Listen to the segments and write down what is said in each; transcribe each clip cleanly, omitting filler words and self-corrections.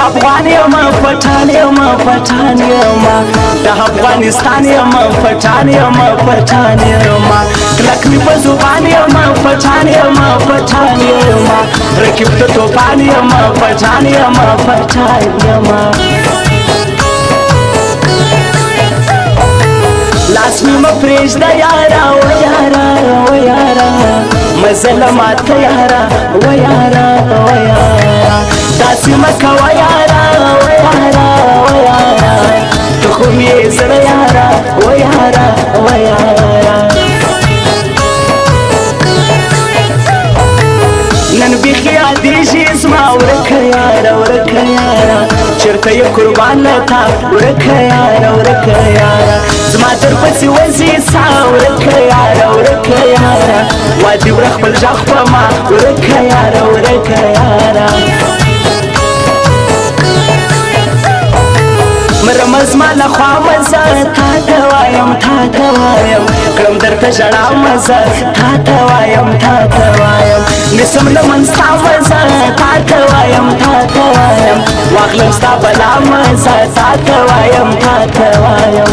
افغان یم پټان یم پټان یم د افغانستان یم پټان یم پټان یم کلک می په زبان یم پټان یم پټان یم رکیب ته توپان یم پټان یم پټان یم لاس می مپریږده یارا و یارا و یارا مزله ماته یارا و یارا و یارا داسې مه کوه یارا و یارا و یارا ته خو مې زړه یارا و یارا و یارا نن بیخي یادېږي زما ورکه یاره ورکه یاره چېرته یې قربان له تا ورکه یاره ورکه یاره زما در پسې وځي سا ورکه یاره ورکه یاره وادي وره خپل غږ په ما ورکه یاره ورکه یاره مرمه زما له خوا مزه تا ته وایم تا ته وایم کړم درته ژړا مزه تا ته وایم تا ته وایم نسم لمن ستا مزه تا ته وایم تا ته وایم واخلم ستا بلا مزه تا ته وایم تا ته وایم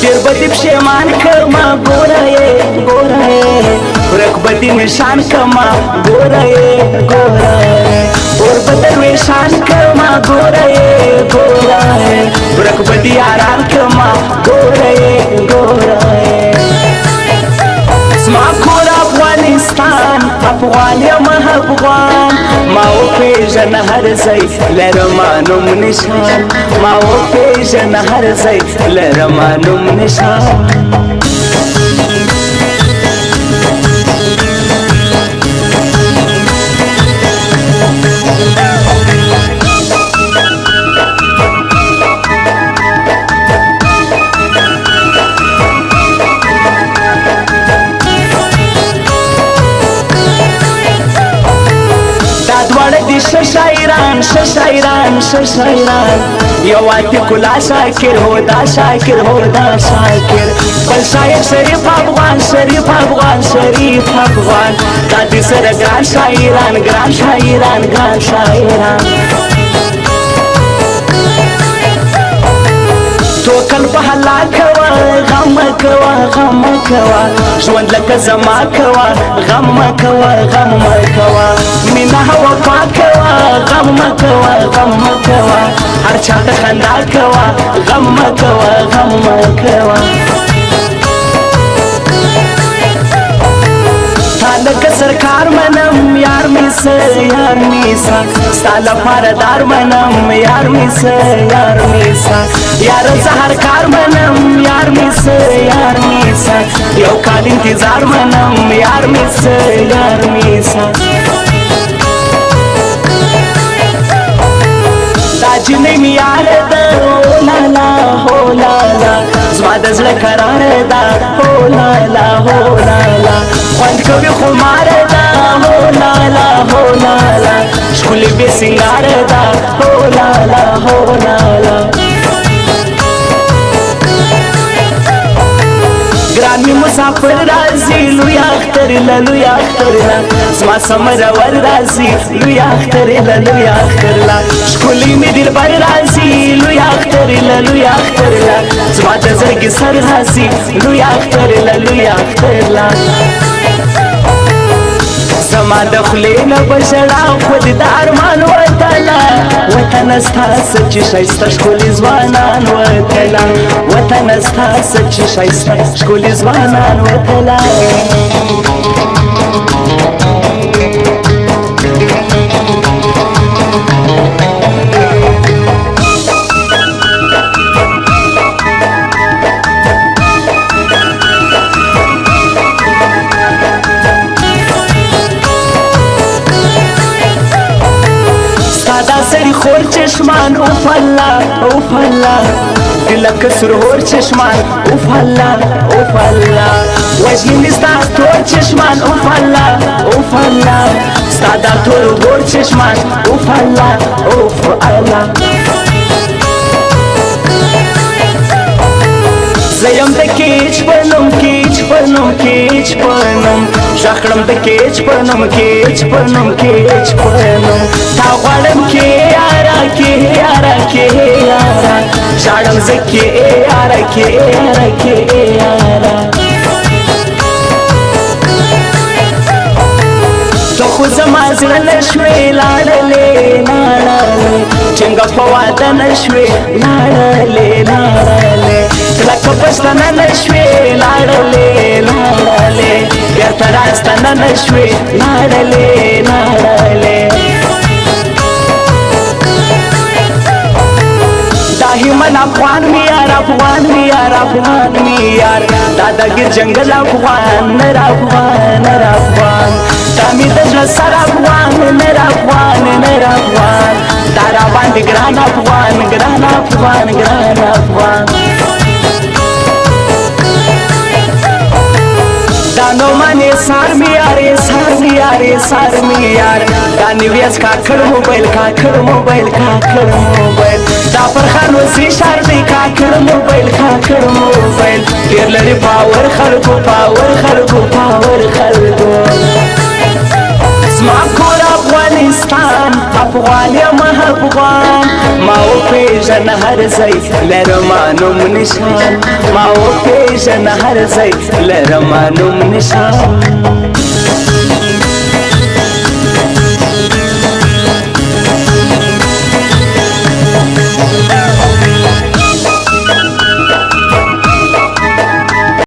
ډېر به دې پښېمان کړمه ګوره یې ګوره یې ورک به دې نشان کړمه ګوره یې ګوره یې اور به درویشان کړمه ګوره یې ګوره یې ورک به دې یاران کړمه ګوره یې ګوره یې زما کور افغانستان افغان یم افغان ما وپېژنه هر ځای لرمه نوم نشان ما وپېژنه هر ځای لرمه نوم نشان شاعران شاعران شاعران یو عتیق الله شاکر هو دا شاکر هو دا شاکر بل شاعر شریف افغان شریف افغان شریف افغان دا دې سره ګران شاعران ګران شاعران ګران شاعران توکل په حلا کوه غم کوه غم کوه ژوند لکه زما کوه غم کوه غم کوه مینه وفا کوه غم کوه غم کوه هر چا ته خندا کوه غم کوه غم کوه لکه سرکار منم یار می سه یار می سه ستا لپاره دار منم یار می سه یار می سه یار زهر کار منم یار می سه یار می سه یو کال انتظار منم یار می سه یار می سه دا جنې مې یاره ده لالا هو لالا زما د زړه قراره ده هو لالا هو لالا خوند کوي خماره ده هو لالا هو لالا ښکلې بې سینګاره ده هو لالا هو لالا ګران مې مسافر راځي لوی اختر له لوی اختر له زما سمرور راځي لوی اختر له لوی اختر له ښکلې مې دلبر راځي لوی اختر له لوی اختر له زما د زړګي سر راځي لوی اختر له لوی اختر له زما د خولې نه به ژړا خود د ارمان وطنه وطنه ستا څه چې ښایسته ښکلي ځوانان وطنه وطنه ستا څه چې ښایسته ښکلي ځوانان وطنه سری خور چشمان اوف الله اوف الله دلک سرور چشمان اوف الله اوف الله وجهی ستا تور چشمان اوف الله اوف الله ستا دا تور گور چشمان اوف الله اوف الله زیم د کیچ بنم کیچ پنم کیچ پنم شخړم د کیچ پنم کیچ پنم کیچ پنم تا غړم کې یارا کې یارا کې یارا شړم زکه یارا کې یارا کې یارا تو خو زما زړه نشوې لاړلې لاړلې څنګه په واده نشوې لاړلې لاړلې کلک پښتنه نشوې لاړلې لاړلې بیرته راستنه نشوې لاړلې لاړلې داهمن افغان می یار افغان می یار افغان می یار دادګر جنگل افغان نر افغان نر افغان دامی دجل سر افغان نر افغان نر افغان دارا باندې ګران افغان ګران افغان ګران افغان دانو مانی سار می یارې سار می یارې سار می یار دانی ویس کاکړ موبایل کاکړ موبایل کاکړ موبایل دا فرخان وسی شار دی کاکړ موبایل کاکړ موبایل ډیر لري پاور خلکو پاور خلکو پاور خلکو زما کور افغانستان افغان یم افغان ما وپېژن هر ځای لرما نوم نشان ما وپېژن هر ځای لرما نوم نشان